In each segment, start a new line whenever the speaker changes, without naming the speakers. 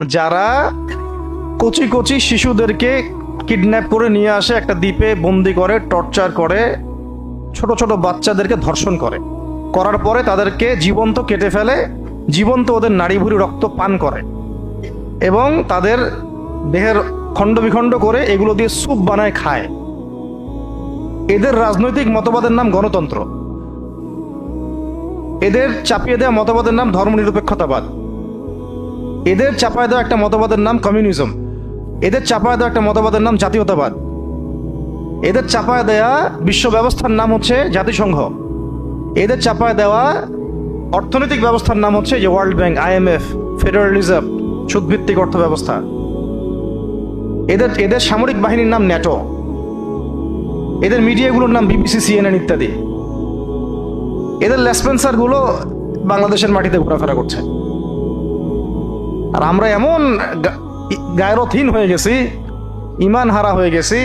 যারা কচি কচি শিশুদেরকে কিডন্যাপ করে নিয়ে আসে, একটা দ্বীপে বন্দি করে, টর্চার করে, ছোট ছোট বাচ্চাদেরকে ধর্ষণ করার পরে তাদেরকে জীবন্ত কেটে ফেলে, জীবন্ত ওদের নাড়ি ভুড়ি রক্ত পান করে এবং তাদের দেহের খণ্ড বিখণ্ড করে এগুলো দিয়ে স্যুপ বানায় খায়। এদের রাজনৈতিক মতবাদের নাম গণতন্ত্র। এদের চাপিয়ে দেওয়া মতবাদের নাম ধর্মনিরপেক্ষতাবাদ। এদের চাপায় দেওয়া একটা মতবাদের নাম কমিউনিজম। এদের চাপায় দেওয়া একটা মতবাদের নাম জাতীয়তাবাদ। এদের চাপায় দেওয়া বিশ্ব ব্যবস্থার নাম হচ্ছে জাতিসংঘ। এদের চাপায় দেওয়া অর্থনৈতিক ব্যবস্থার নাম হচ্ছে যে World Bank, IMF, Federal Reserve, সুদভিত্তিক অর্থ ব্যবস্থা। এদের সামরিক বাহিনীর নাম ন্যাটো। এদের মিডিয়াগুলোর নাম BBC, CNN ইত্যাদি। এদের লেসপেন্সারগুলো বাংলাদেশের মাটিতে ঘোরাফেরা করছে। আর আমরা এমন গায়রতহীন হয়ে গেছি, ইমান হারা হয়ে গেছি,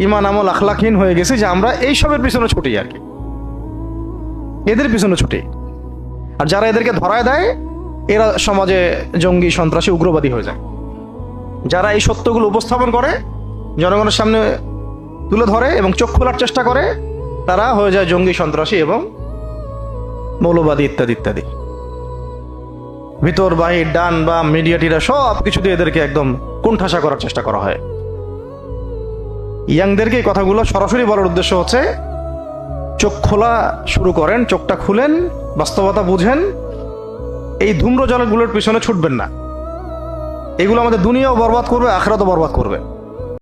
ইমান আমল আখলাকহীন হয়ে গেছি যে আমরা এইসবের পিছনে ছুটি আর কি, এদের পিছনে ছুটি। আর যারা এদেরকে ধরায় দেয় এরা সমাজে জঙ্গি, সন্ত্রাসী, উগ্রবাদী হয়ে যায়। যারা এই সত্যগুলো উপস্থাপন করে, জনগণের সামনে তুলে ধরে এবং চোখ খোলার চেষ্টা করে, তারা হয়ে যায় জঙ্গি, সন্ত্রাসী এবং মৌলবাদী ইত্যাদি ইত্যাদি। ভিতর বাহির, ডান বাম, মিডিয়াটিরা সব কিছু দিয়ে এদেরকে একদম কোণঠাসা করার চেষ্টা করা হয়। ইয়াংদেরকে এই কথাগুলো সরাসরি বলার উদ্দেশ্য হচ্ছে, চোখ খোলা শুরু করেন, চোখটা খুলেন, বাস্তবতা বুঝেন, এই ধূম্রজালগুলোর পিছনে ছুটবেন না। এগুলো আমাদের দুনিয়াও বরবাদ করবে, আখিরাতও বরবাদ করবে।